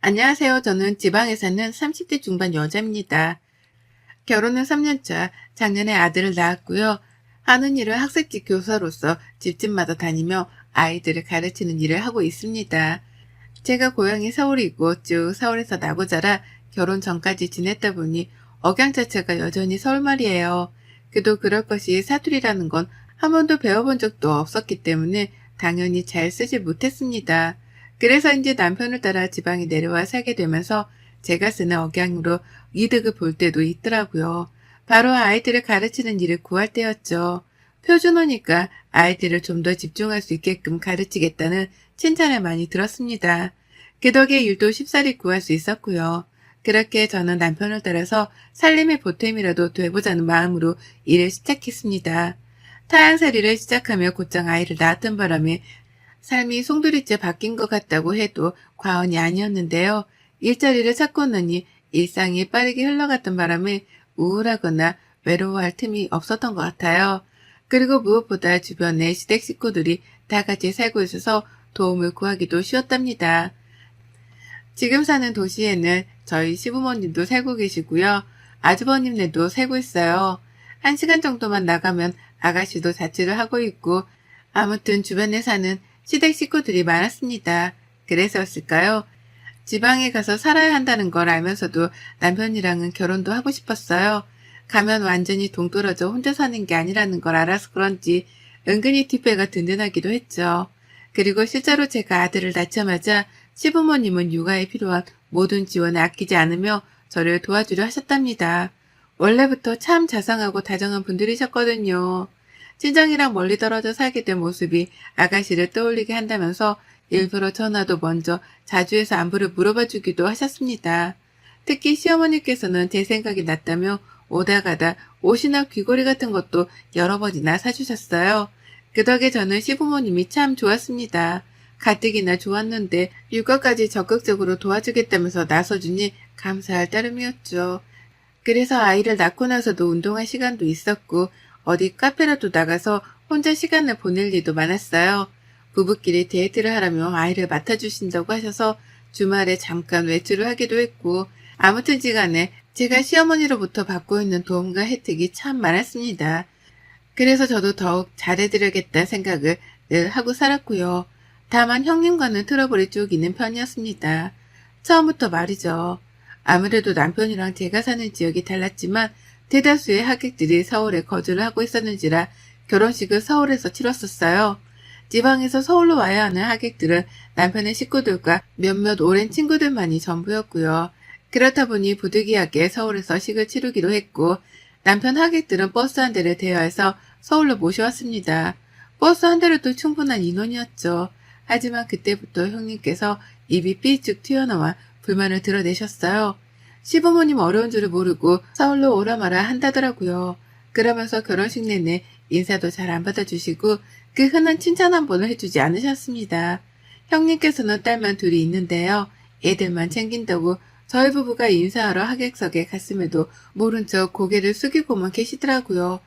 안녕하세요. 저는 지방에 사는 30대 중반 여자입니다. 결혼은 3년차, 작년에 아들을 낳았고요. 하는 일은 학생집 교사로서 집집마다 다니며 아이들을 가르치는 일을 하고 있습니다. 제가 고향이 서울이고 쭉 서울에서 나고 자라 결혼 전까지 지냈다 보니 억양 자체가 여전히 서울말이에요. 그도 그럴 것이 사투리라는 건 한 번도 배워본 적도 없었기 때문에 당연히 잘 쓰지 못했습니다. 그래서인지 남편을 따라 지방에 내려와 살게 되면서 제가 쓰는 억양으로 이득을 볼 때도 있더라고요. 바로 아이들을 가르치는 일을 구할 때였죠. 표준어니까 아이들을 좀 더 집중할 수 있게끔 가르치겠다는 칭찬을 많이 들었습니다. 그 덕에 일도 쉽사리 구할 수 있었고요. 그렇게 저는 남편을 따라서 살림의 보탬이라도 돼보자는 마음으로 일을 시작했습니다. 타향살이를 시작하며 곧장 아이를 낳았던 바람에 삶이 송두리째 바뀐 것 같다고 해도 과언이 아니었는데요. 일자리를 찾고 나니 일상이 빠르게 흘러갔던 바람에 우울하거나 외로워할 틈이 없었던 것 같아요. 그리고 무엇보다 주변에 시댁 식구들이 다 같이 살고 있어서 도움을 구하기도 쉬웠답니다. 지금 사는 도시에는 저희 시부모님도 살고 계시고요. 아주버님네도 살고 있어요. 1시간 정도만 나가면 아가씨도 자취를 하고 있고 아무튼 주변에 사는 시댁 식구들이 많았습니다. 그래서였을까요? 지방에 가서 살아야 한다는 걸 알면서도 남편이랑은 결혼도 하고 싶었어요. 가면 완전히 동떨어져 혼자 사는 게 아니라는 걸 알아서 그런지 은근히 뒷배가 든든하기도 했죠. 그리고 실제로 제가 아들을 낳자마자 시부모님은 육아에 필요한 모든 지원을 아끼지 않으며 저를 도와주려 하셨답니다. 원래부터 참 자상하고 다정한 분들이셨거든요. 친정이랑 멀리 떨어져 살게 된 모습이 아가씨를 떠올리게 한다면서 일부러 전화도 먼저 자주 해서 안부를 물어봐 주기도 하셨습니다. 특히 시어머니께서는 제 생각이 났다며 오다 가다 옷이나 귀걸이 같은 것도 여러 번이나 사주셨어요. 그 덕에 저는 시부모님이 참 좋았습니다. 가뜩이나 좋았는데 육아까지 적극적으로 도와주겠다면서 나서주니 감사할 따름이었죠. 그래서 아이를 낳고 나서도 운동할 시간도 있었고 어디 카페라도 나가서 혼자 시간을 보낼 일도 많았어요. 부부끼리 데이트를 하라며 아이를 맡아주신다고 하셔서 주말에 잠깐 외출을 하기도 했고 아무튼지간에 제가 시어머니로부터 받고 있는 도움과 혜택이 참 많았습니다. 그래서 저도 더욱 잘해드려야겠다는 생각을 늘 하고 살았고요. 다만 형님과는 트러블이 쭉 있는 편이었습니다. 처음부터 말이죠. 아무래도 남편이랑 제가 사는 지역이 달랐지만 대다수의 하객들이 서울에 거주를 하고 있었는지라 결혼식을 서울에서 치렀었어요. 지방에서 서울로 와야 하는 하객들은 남편의 식구들과 몇몇 오랜 친구들만이 전부였고요. 그렇다 보니 부득이하게 서울에서 식을 치르기로 했고 남편 하객들은 버스 한 대를 대여해서 서울로 모셔왔습니다. 버스 한 대로도 충분한 인원이었죠. 하지만 그때부터 형님께서 입이 삐쭉 튀어나와 불만을 드러내셨어요. 시부모님 어려운 줄을 모르고 서울로 오라 마라 한다더라고요. 그러면서 결혼식 내내 인사도 잘 안 받아주시고 그 흔한 칭찬 한 번을 해주지 않으셨습니다. 형님께서는 딸만 둘이 있는데요. 애들만 챙긴다고 저희 부부가 인사하러 하객석에 갔음에도 모른 척 고개를 숙이고만 계시더라고요.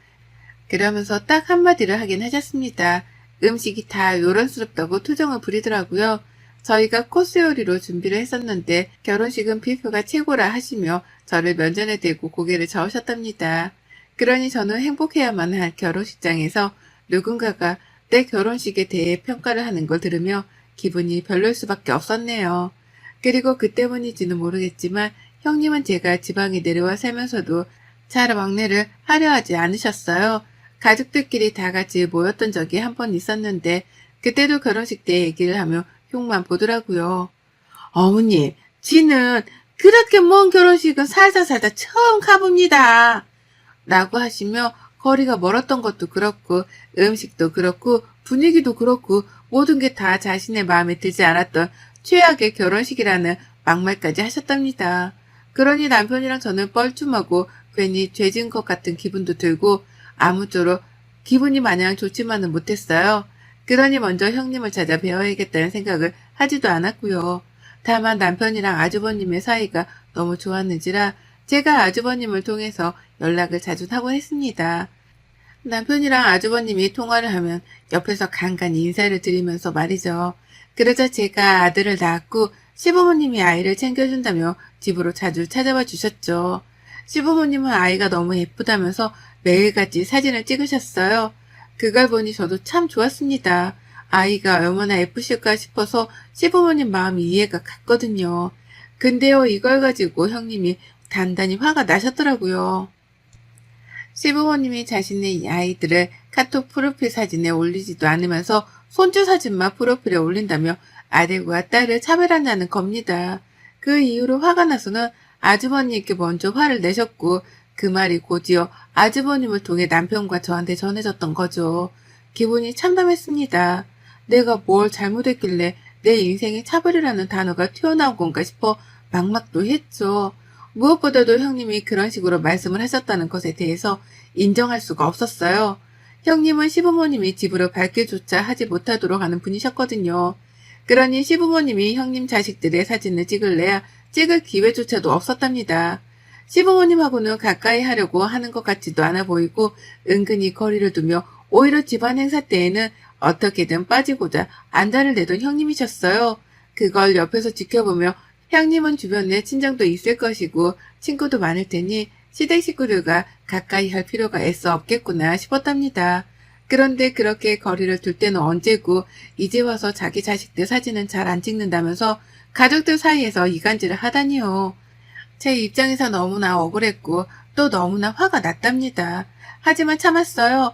그러면서 딱 한마디를 하긴 하셨습니다. 음식이 다 요란스럽다고 투정을 부리더라고요. 저희가 코스 요리로 준비를 했었는데 결혼식은 뷔페가 최고라 하시며 저를 면전에 대고 고개를 저으셨답니다. 그러니 저는 행복해야만 할 결혼식장에서 누군가가 내 결혼식에 대해 평가를 하는 걸 들으며 기분이 별로일 수밖에 없었네요. 그리고 그 때문인지는 모르겠지만 형님은 제가 지방에 내려와 살면서도 잘 왕래를 하려 하지 않으셨어요. 가족들끼리 다 같이 모였던 적이 한 번 있었는데 그때도 결혼식 때 얘기를 하며 흉만 보더라고요. 어머님, 지는 그렇게 먼 결혼식은 살다 처음 가봅니다. 라고 하시며 거리가 멀었던 것도 그렇고 음식도 그렇고 분위기도 그렇고 모든 게 다 자신의 마음에 들지 않았던 최악의 결혼식이라는 막말까지 하셨답니다. 그러니 남편이랑 저는 뻘쭘하고 괜히 죄진 것 같은 기분도 들고 아무쪼록 기분이 마냥 좋지만은 못했어요. 그러니 먼저 형님을 찾아 배워야겠다는 생각을 하지도 않았고요. 다만 남편이랑 아주버님의 사이가 너무 좋았는지라 제가 아주버님을 통해서 연락을 자주 하곤 했습니다. 남편이랑 아주버님이 통화를 하면 옆에서 간간히 인사를 드리면서 말이죠. 그러자 제가 아들을 낳았고 시부모님이 아이를 챙겨준다며 집으로 자주 찾아와 주셨죠. 시부모님은 아이가 너무 예쁘다면서 매일같이 사진을 찍으셨어요. 그걸 보니 저도 참 좋았습니다. 아이가 얼마나 예쁘실까 싶어서 시부모님 마음이 이해가 갔거든요. 근데요, 이걸 가지고 형님이 단단히 화가 나셨더라고요. 시부모님이 자신의 아이들을 카톡 프로필 사진에 올리지도 않으면서 손주 사진만 프로필에 올린다며 아들과 딸을 차별한다는 겁니다. 그 이후로 화가 나서는 아주버님께 먼저 화를 내셨고 그 말이 곧이어 아주버님을 통해 남편과 저한테 전해졌던 거죠. 기분이 참담했습니다. 내가 뭘 잘못했길래 내 인생에 차별이라는 단어가 튀어나온 건가 싶어 막막도 했죠. 무엇보다도 형님이 그런 식으로 말씀을 하셨다는 것에 대해서 인정할 수가 없었어요. 형님은 시부모님이 집으로 밝게조차 하지 못하도록 하는 분이셨거든요. 그러니 시부모님이 형님 자식들의 사진을 찍을래야 찍을 기회조차도 없었답니다. 시부모님하고는 가까이 하려고 하는 것 같지도 않아 보이고 은근히 거리를 두며 오히려 집안 행사 때에는 어떻게든 빠지고자 안달을 내던 형님이셨어요. 그걸 옆에서 지켜보며 형님은 주변에 친정도 있을 것이고 친구도 많을 테니 시댁 식구들과 가까이 할 필요가 애써 없겠구나 싶었답니다. 그런데 그렇게 거리를 둘 때는 언제고 이제 와서 자기 자식들 사진은 잘 안 찍는다면서 가족들 사이에서 이간질을 하다니요. 제 입장에서 너무나 억울했고 또 너무나 화가 났답니다. 하지만 참았어요.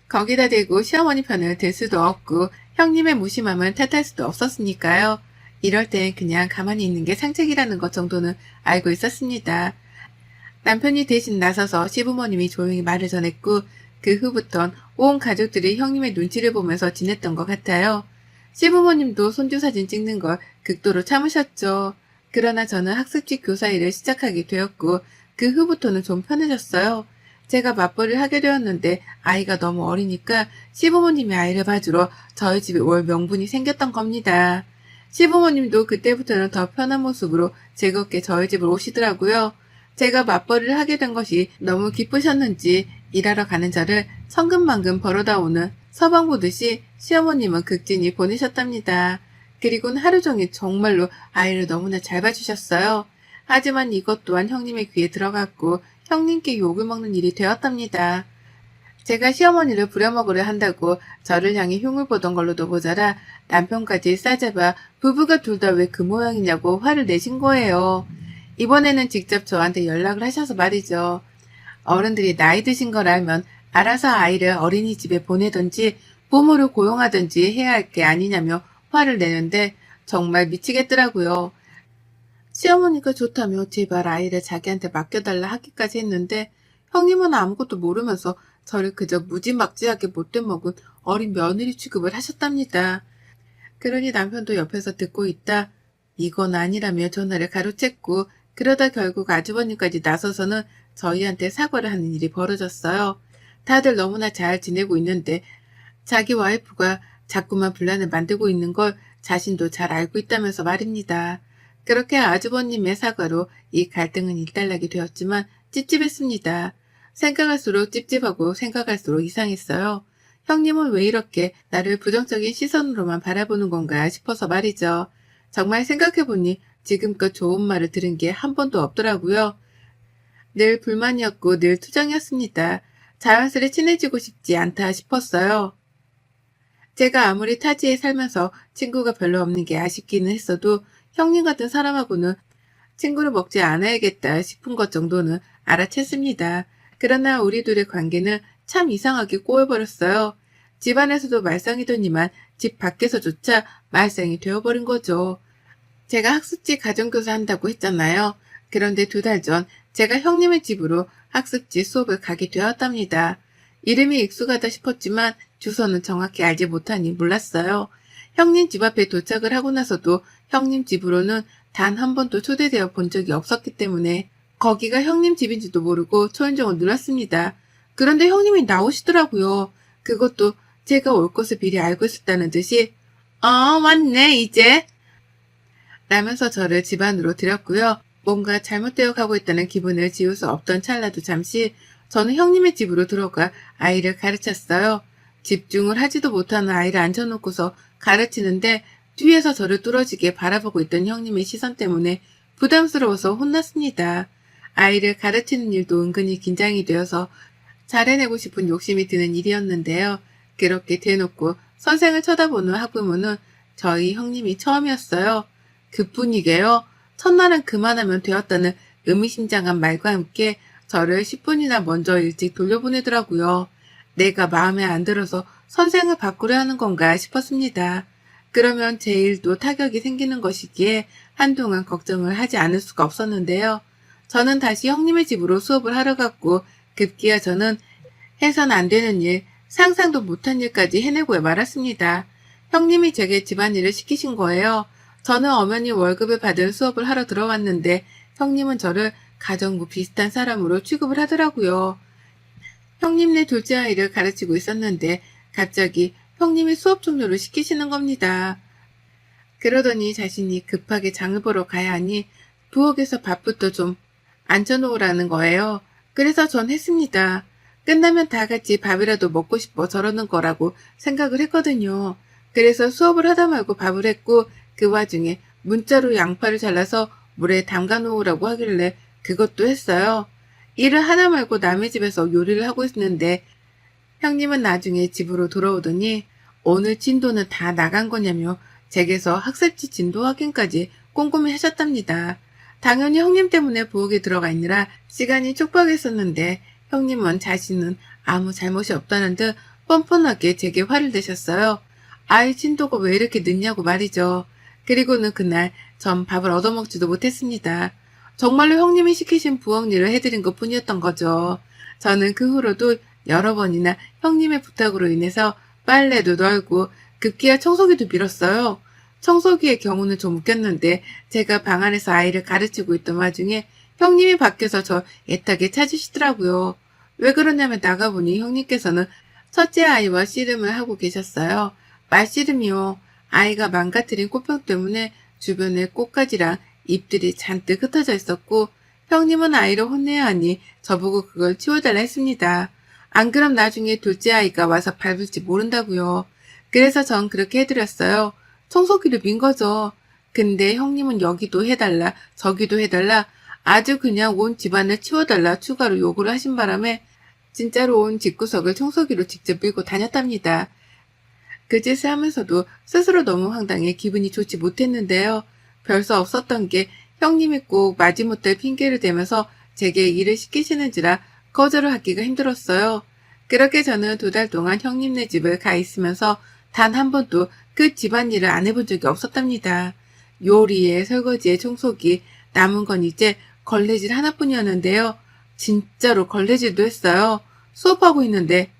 거기다 대고 시어머니 편을 들 수도 없고 형님의 무심함을 탓할 수도 없었으니까요. 이럴 땐 그냥 가만히 있는 게 상책이라는 것 정도는 알고 있었습니다. 남편이 대신 나서서 시부모님이 조용히 말을 전했고 그 후부턴 온 가족들이 형님의 눈치를 보면서 지냈던 것 같아요. 시부모님도 손주 사진 찍는 걸 극도로 참으셨죠. 그러나 저는 학습지 교사 일을 시작하게 되었고 그 후부터는 좀 편해졌어요. 제가 맞벌이를 하게 되었는데 아이가 너무 어리니까 시부모님이 아이를 봐주러 저희 집에 올 명분이 생겼던 겁니다. 시부모님도 그때부터는 더 편한 모습으로 즐겁게 저희 집을 오시더라고요. 제가 맞벌이를 하게 된 것이 너무 기쁘셨는지 일하러 가는 저를 성금만금 벌어다 오는 서방 보듯이 시어머님은 극진히 보내셨답니다. 그리고는 하루 종일 정말로 아이를 너무나 잘 봐주셨어요. 하지만 이것 또한 형님의 귀에 들어갔고 형님께 욕을 먹는 일이 되었답니다. 제가 시어머니를 부려먹으려 한다고 저를 향해 흉을 보던 걸로도 모자라 남편까지 싸잡아 부부가 둘 다 왜 그 모양이냐고 화를 내신 거예요. 이번에는 직접 저한테 연락을 하셔서 말이죠. 어른들이 나이 드신 걸 알면 알아서 아이를 어린이집에 보내든지 부모를 고용하든지 해야 할 게 아니냐며 화를 내는데 정말 미치겠더라고요. 시어머니가 좋다며 제발 아이를 자기한테 맡겨달라 하기까지 했는데 형님은 아무것도 모르면서 저를 그저 무지막지하게 못돼 먹은 어린 며느리 취급을 하셨답니다. 그러니 남편도 옆에서 듣고 있다. 이건 아니라며 전화를 가로챘고 그러다 결국 아주버님까지 나서서는 저희한테 사과를 하는 일이 벌어졌어요. 다들 너무나 잘 지내고 있는데 자기 와이프가 자꾸만 분란을 만들고 있는 걸 자신도 잘 알고 있다면서 말입니다. 그렇게 아주버님의 사과로 이 갈등은 일단락이 되었지만 찝찝했습니다. 생각할수록 찝찝하고 생각할수록 이상했어요. 형님은 왜 이렇게 나를 부정적인 시선으로만 바라보는 건가 싶어서 말이죠. 정말 생각해보니 지금껏 좋은 말을 들은 게 한 번도 없더라고요. 늘 불만이었고 늘 투정이었습니다. 자연스레 친해지고 싶지 않다 싶었어요. 제가 아무리 타지에 살면서 친구가 별로 없는 게 아쉽기는 했어도 형님 같은 사람하고는 친구를 먹지 않아야겠다 싶은 것 정도는 알아챘습니다. 그러나 우리 둘의 관계는 참 이상하게 꼬여버렸어요. 집안에서도 말썽이더니만 집 밖에서조차 말썽이 되어버린 거죠. 제가 학습지 가정교사 한다고 했잖아요. 그런데 2달 전 제가 형님의 집으로 학습지 수업을 가게 되었답니다. 이름이 익숙하다 싶었지만 주소는 정확히 알지 못하니 몰랐어요. 형님 집 앞에 도착을 하고 나서도 형님 집으로는 단 한 번도 초대되어 본 적이 없었기 때문에 거기가 형님 집인지도 모르고 초인종을 눌렀습니다. 그런데 형님이 나오시더라고요. 그것도 제가 올 것을 미리 알고 있었다는 듯이 왔네 이제 라면서 저를 집 안으로 들였고요. 뭔가 잘못되어 가고 있다는 기분을 지울 수 없던 찰나도 잠시 저는 형님의 집으로 들어가 아이를 가르쳤어요. 집중을 하지도 못하는 아이를 앉혀놓고서 가르치는데 뒤에서 저를 뚫어지게 바라보고 있던 형님의 시선 때문에 부담스러워서 혼났습니다. 아이를 가르치는 일도 은근히 긴장이 되어서 잘해내고 싶은 욕심이 드는 일이었는데요. 그렇게 대놓고 선생을 쳐다보는 학부모는 저희 형님이 처음이었어요. 그뿐이게요. 첫날은 그만하면 되었다는 의미심장한 말과 함께 저를 10분이나 먼저 일찍 돌려보내더라고요. 내가 마음에 안 들어서 선생을 바꾸려 하는 건가 싶었습니다. 그러면 제 일도 타격이 생기는 것이기에 한동안 걱정을 하지 않을 수가 없었는데요. 저는 다시 형님의 집으로 수업을 하러 갔고 급기야 저는 해선 안 되는 일, 상상도 못한 일까지 해내고 말았습니다. 형님이 제게 집안일을 시키신 거예요. 저는 엄연히 월급을 받은 수업을 하러 들어왔는데 형님은 저를 가정부 비슷한 사람으로 취급을 하더라고요. 형님네 둘째 아이를 가르치고 있었는데 갑자기 형님이 수업 종료를 시키시는 겁니다. 그러더니 자신이 급하게 장을 보러 가야 하니 부엌에서 밥부터 좀 앉혀놓으라는 거예요. 그래서 전 했습니다. 끝나면 다 같이 밥이라도 먹고 싶어 저러는 거라고 생각을 했거든요. 그래서 수업을 하다 말고 밥을 했고 그 와중에 문자로 양파를 잘라서 물에 담가 놓으라고 하길래 그것도 했어요. 일을 하나 말고 남의 집에서 요리를 하고 있는데 형님은 나중에 집으로 돌아오더니 오늘 진도는 다 나간 거냐며 제게서 학습지 진도 확인까지 꼼꼼히 하셨답니다. 당연히 형님 때문에 부엌에 들어가 있느라 시간이 촉박했었는데 형님은 자신은 아무 잘못이 없다는 듯 뻔뻔하게 제게 화를 내셨어요. 아이 진도가 왜 이렇게 늦냐고 말이죠. 그리고는 그날 전 밥을 얻어먹지도 못했습니다. 정말로 형님이 시키신 부엌 일을 해드린 것 뿐이었던 거죠. 저는 그 후로도 여러 번이나 형님의 부탁으로 인해서 빨래도 널고 급기야 청소기도 밀었어요. 청소기의 경우는 좀 웃겼는데 제가 방 안에서 아이를 가르치고 있던 와중에 형님이 밖에서 저 애타게 찾으시더라고요. 왜 그러냐면 나가보니 형님께서는 첫째 아이와 씨름을 하고 계셨어요. 말씨름이요. 아이가 망가뜨린 꽃병 때문에 주변에 꽃가지랑 잎들이 잔뜩 흩어져 있었고 형님은 아이를 혼내야 하니 저보고 그걸 치워달라 했습니다. 안 그럼 나중에 둘째 아이가 와서 밟을지 모른다고요. 그래서 전 그렇게 해드렸어요. 청소기를 민 거죠. 근데 형님은 여기도 해달라 저기도 해달라 아주 그냥 온 집안을 치워달라 추가로 요구를 하신 바람에 진짜로 온 집구석을 청소기로 직접 밀고 다녔답니다. 그 짓을 하면서도 스스로 너무 황당해 기분이 좋지 못했는데요. 별 수 없었던 게 형님이 꼭 마지못할 핑계를 대면서 제게 일을 시키시는지라 거절을 하기가 힘들었어요. 그렇게 저는 2달 동안 형님네 집을 가 있으면서 단 한 번도 그 집안일을 안 해본 적이 없었답니다. 요리에 설거지에 청소기, 남은 건 이제 걸레질 하나뿐이었는데요. 진짜로 걸레질도 했어요. 수업하고 있는데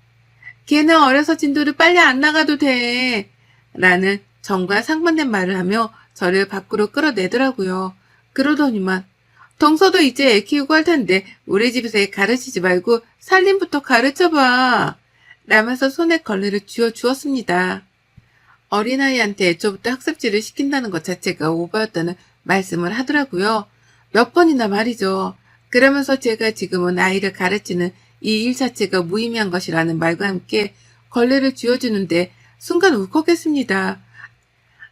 걔는 어려서 진도를 빨리 안 나가도 돼 라는 정과 상반된 말을 하며 저를 밖으로 끌어내더라고요. 그러더니만 동서도 이제 애 키우고 할 텐데 우리 집에서 애 가르치지 말고 살림부터 가르쳐봐 라면서 손에 걸레를 쥐어주었습니다. 어린아이한테 애초부터 학습지를 시킨다는 것 자체가 오버였다는 말씀을 하더라고요. 몇 번이나 말이죠. 그러면서 제가 지금은 아이를 가르치는 이 일 자체가 무의미한 것이라는 말과 함께 걸레를 쥐어주는데 순간 울컥했습니다.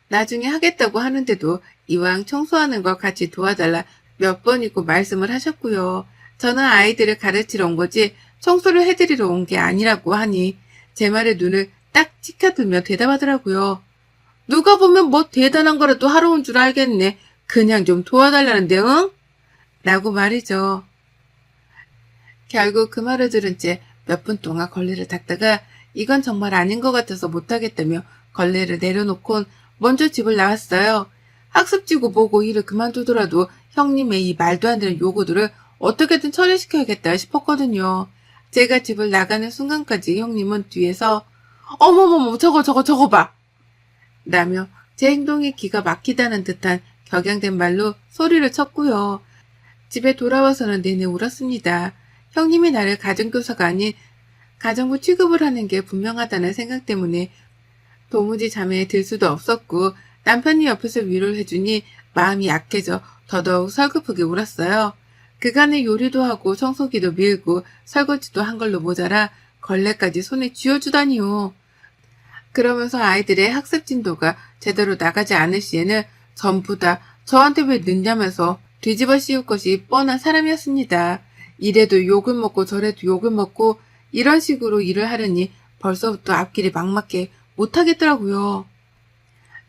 나중에 하겠다고 하는데도 이왕 청소하는 거 같이 도와달라 몇 번이고 말씀을 하셨고요. 저는 아이들을 가르치러 온 거지 청소를 해드리러 온 게 아니라고 하니 제 말에 눈을 딱 치켜들며 대답하더라고요. 누가 보면 뭐 대단한 거라도 하러 온 줄 알겠네. 그냥 좀 도와달라는데 응? 라고 말이죠. 결국 그 말을 들은 채 몇 분 동안 걸레를 닦다가 이건 정말 아닌 것 같아서 못하겠다며 걸레를 내려놓곤 먼저 집을 나왔어요. 학습지고 뭐고 일을 그만두더라도 형님의 이 말도 안 되는 요구들을 어떻게든 처리시켜야겠다 싶었거든요. 제가 집을 나가는 순간까지 형님은 뒤에서 어머머머 저거 봐! 라며 제 행동이 기가 막히다는 듯한 격양된 말로 소리를 쳤고요. 집에 돌아와서는 내내 울었습니다. 형님이 나를 가정교사가 아닌 가정부 취급을 하는 게 분명하다는 생각 때문에 도무지 잠에 들 수도 없었고 남편이 옆에서 위로를 해주니 마음이 약해져 더더욱 설급하게 울었어요. 그간에 요리도 하고 청소기도 밀고 설거지도 한 걸로 모자라 걸레까지 손에 쥐어주다니요. 그러면서 아이들의 학습 진도가 제대로 나가지 않을 시에는 전부 다 저한테 왜 늦냐면서 뒤집어 씌울 것이 뻔한 사람이었습니다. 이래도 욕을 먹고 저래도 욕을 먹고 이런 식으로 일을 하려니 벌써부터 앞길이 막막해 못하겠더라고요.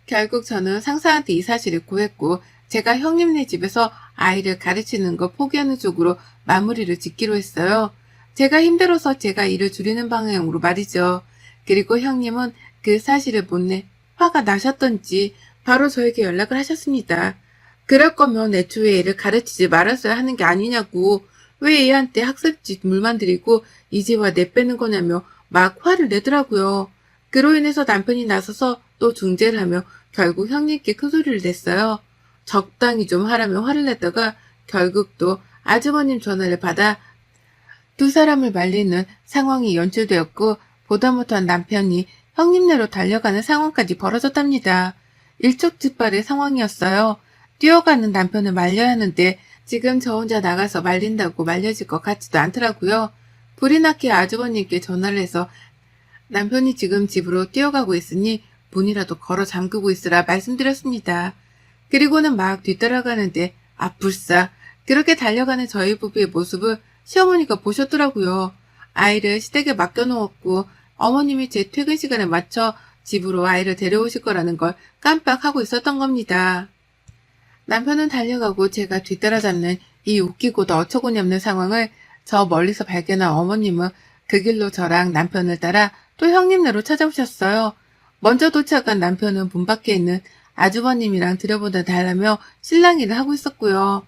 결국 저는 상사한테 이 사실을 고했고 제가 형님네 집에서 아이를 가르치는 거 포기하는 쪽으로 마무리를 짓기로 했어요. 제가 힘들어서 제가 일을 줄이는 방향으로 말이죠. 그리고 형님은 그 사실을 못내 화가 나셨던지 바로 저에게 연락을 하셨습니다. 그럴 거면 애초에 애를 가르치지 말았어야 하는 게 아니냐고, 왜 애한테 학습지 물만 들이고 이제와 내빼는 거냐며 막 화를 내더라고요. 그로 인해서 남편이 나서서 또 중재를 하며 결국 형님께 큰 소리를 냈어요. 적당히 좀 하라며 화를 냈다가 결국 또 아주버님 전화를 받아 두 사람을 말리는 상황이 연출되었고 보다 못한 남편이 형님네로 달려가는 상황까지 벌어졌답니다. 일촉즉발의 상황이었어요. 뛰어가는 남편을 말려야 하는데 지금 저 혼자 나가서 말린다고 말려질 것 같지도 않더라고요. 불이 나게 아주버님께 전화를 해서 남편이 지금 집으로 뛰어가고 있으니 문이라도 걸어 잠그고 있으라 말씀드렸습니다. 그리고는 막 뒤따라가는데 불싸 그렇게 달려가는 저희 부부의 모습을 시어머니가 보셨더라고요. 아이를 시댁에 맡겨놓았고 어머님이 제 퇴근 시간에 맞춰 집으로 아이를 데려오실 거라는 걸 깜빡하고 있었던 겁니다. 남편은 달려가고 제가 뒤따라잡는 이 웃기고도 어처구니 없는 상황을 저 멀리서 발견한 어머님은 그 길로 저랑 남편을 따라 또 형님네로 찾아오셨어요. 먼저 도착한 남편은 문 밖에 있는 아주버님이랑 들여보다 달라며 실랑이를 하고 있었고요.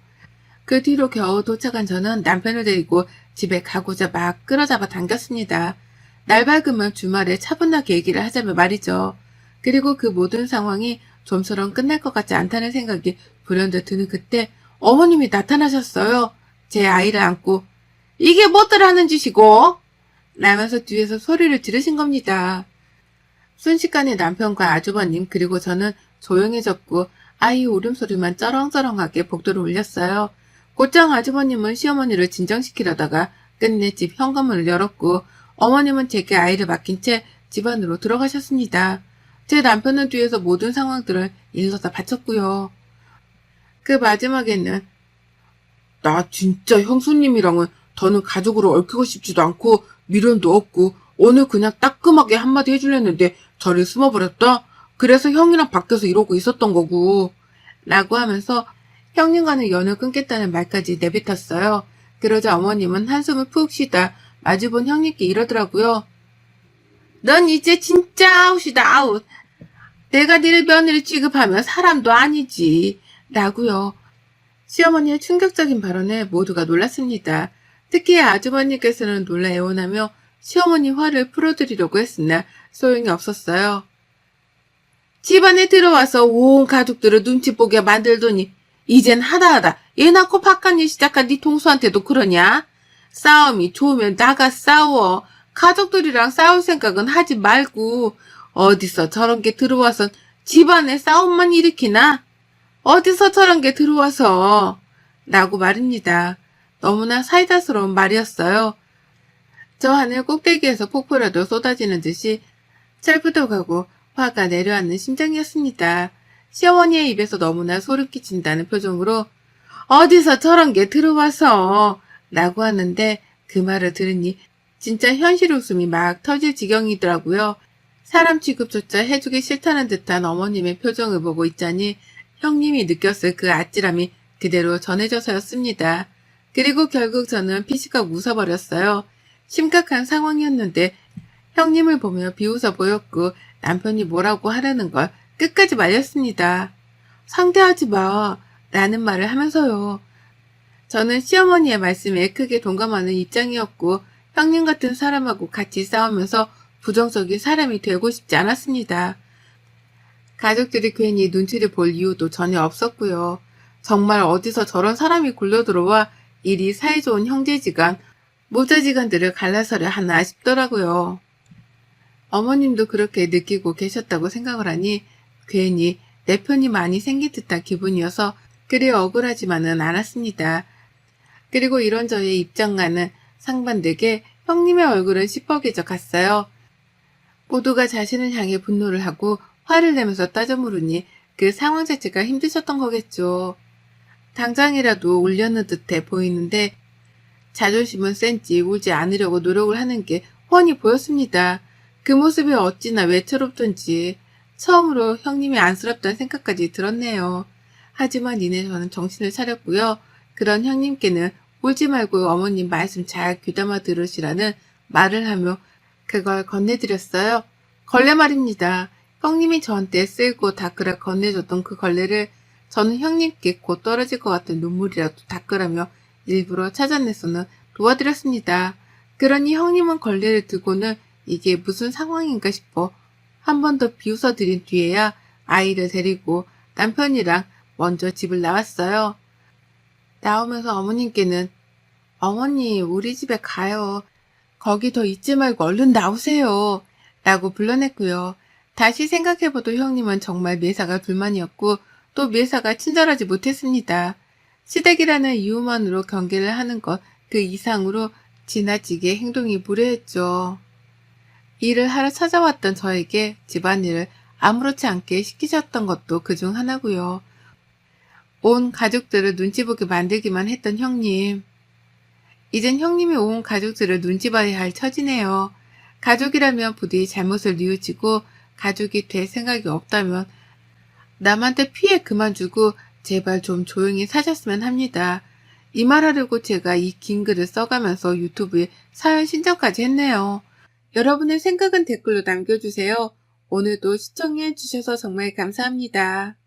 그 뒤로 겨우 도착한 저는 남편을 데리고 집에 가고자 막 끌어잡아 당겼습니다. 날 밝으면 주말에 차분하게 얘기를 하자며 말이죠. 그리고 그 모든 상황이 좀처럼 끝날 것 같지 않다는 생각이 불현듯 드는 그때 어머님이 나타나셨어요. 제 아이를 안고 이게 뭐들 하는 짓이고? 라면서 뒤에서 소리를 지르신 겁니다. 순식간에 남편과 아주버님 그리고 저는 조용해졌고 아이 울음소리만 쩌렁쩌렁하게 복도를 울렸어요. 곧장 아주버님은 시어머니를 진정시키려다가 끝내 집 현관문을 열었고 어머님은 제게 아이를 맡긴 채 집 안으로 들어가셨습니다. 제 남편은 뒤에서 모든 상황들을 일러다 바쳤고요. 그 마지막에는 나 진짜 형수님이랑은 더는 가족으로 얽히고 싶지도 않고 미련도 없고 오늘 그냥 따끔하게 한마디 해주려는데 저를 숨어버렸다. 그래서 형이랑 밖에서 이러고 있었던 거고. 라고 하면서 형님과는 연을 끊겠다는 말까지 내뱉었어요. 그러자 어머님은 한숨을 푹 쉬다 마주본 형님께 이러더라고요. 넌 이제 진짜 아웃이다, 아웃. 내가 니를 며느리 취급하면 사람도 아니지. 라고요. 시어머니의 충격적인 발언에 모두가 놀랐습니다. 특히 아주버님께서는 놀라 애원하며 시어머니 화를 풀어드리려고 했으나 소용이 없었어요. 집안에 들어와서 온 가족들을 눈치 보게 만들더니 이젠 하다하다 애 낳고 박한일 시작한 네 동수한테도 그러냐? 싸움이 좋으면 나가 싸워. 가족들이랑 싸울 생각은 하지 말고 어디서 저런 게 들어와선 집안에 싸움만 일으키나? 어디서 저런 게 들어와서 라고 말입니다. 너무나 사이다스러운 말이었어요. 저 하늘 꼭대기에서 폭포라도 쏟아지는 듯이 철부덕하고 화가 내려앉는 심정이었습니다. 시어머니의 입에서 너무나 소름 끼친다는 표정으로 어디서 저런 게 들어와서 라고 하는데 그 말을 들으니 진짜 현실 웃음이 막 터질 지경이더라고요. 사람 취급조차 해주기 싫다는 듯한 어머님의 표정을 보고 있자니 형님이 느꼈을 그 아찔함이 그대로 전해져서였습니다. 그리고 결국 저는 피식하고 웃어버렸어요. 심각한 상황이었는데 형님을 보며 비웃어 보였고 남편이 뭐라고 하라는 걸 끝까지 말렸습니다. 상대하지 마 라는 말을 하면서요. 저는 시어머니의 말씀에 크게 동감하는 입장이었고 형님 같은 사람하고 같이 싸우면서 부정적인 사람이 되고 싶지 않았습니다. 가족들이 괜히 눈치를 볼 이유도 전혀 없었고요. 정말 어디서 저런 사람이 굴러들어와 이리 사이좋은 형제지간, 모자지간들을 갈라서려 하나 싶더라고요. 어머님도 그렇게 느끼고 계셨다고 생각을 하니 괜히 내 편이 많이 생긴 듯한 기분이어서 그리 억울하지만은 않았습니다. 그리고 이런 저의 입장과는 상반되게 형님의 얼굴은 시뻘개져 갔어요. 모두가 자신을 향해 분노를 하고 화를 내면서 따져 물으니 그 상황 자체가 힘드셨던 거겠죠. 당장이라도 울려는 듯해 보이는데 자존심은 센지 울지 않으려고 노력을 하는 게 훤히 보였습니다. 그 모습이 어찌나 외처롭던지 처음으로 형님이 안쓰럽다는 생각까지 들었네요. 하지만 이내 저는 정신을 차렸고요. 그런 형님께는 울지 말고 어머님 말씀 잘 귀담아 들으시라는 말을 하며 그걸 건네드렸어요. 걸레 말입니다. 형님이 저한테 쓸고 닦으라 건네줬던 그 걸레를 저는 형님께 곧 떨어질 것 같은 눈물이라도 닦으라며 일부러 찾아내서는 도와드렸습니다. 그러니 형님은 걸레를 들고는 이게 무슨 상황인가 싶어 한 번 더 비웃어 드린 뒤에야 아이를 데리고 남편이랑 먼저 집을 나왔어요. 나오면서 어머님께는 어머니 우리 집에 가요. 거기 더 있지 말고 얼른 나오세요. 라고 불러냈고요. 다시 생각해봐도 형님은 정말 매사가 불만이었고 또 매사가 친절하지 못했습니다. 시댁이라는 이유만으로 경계를 하는 것 그 이상으로 지나치게 행동이 무례했죠. 일을 하러 찾아왔던 저에게 집안일을 아무렇지 않게 시키셨던 것도 그중 하나고요. 온 가족들을 눈치 보게 만들기만 했던 형님. 이젠 형님이 온 가족들을 눈치 봐야 할 처지네요. 가족이라면 부디 잘못을 뉘우치고 가족이 될 생각이 없다면 남한테 피해 그만 주고 제발 좀 조용히 사셨으면 합니다. 이 말하려고 제가 이 긴 글을 써가면서 유튜브에 사연 신청까지 했네요. 여러분의 생각은 댓글로 남겨주세요. 오늘도 시청해 주셔서 정말 감사합니다.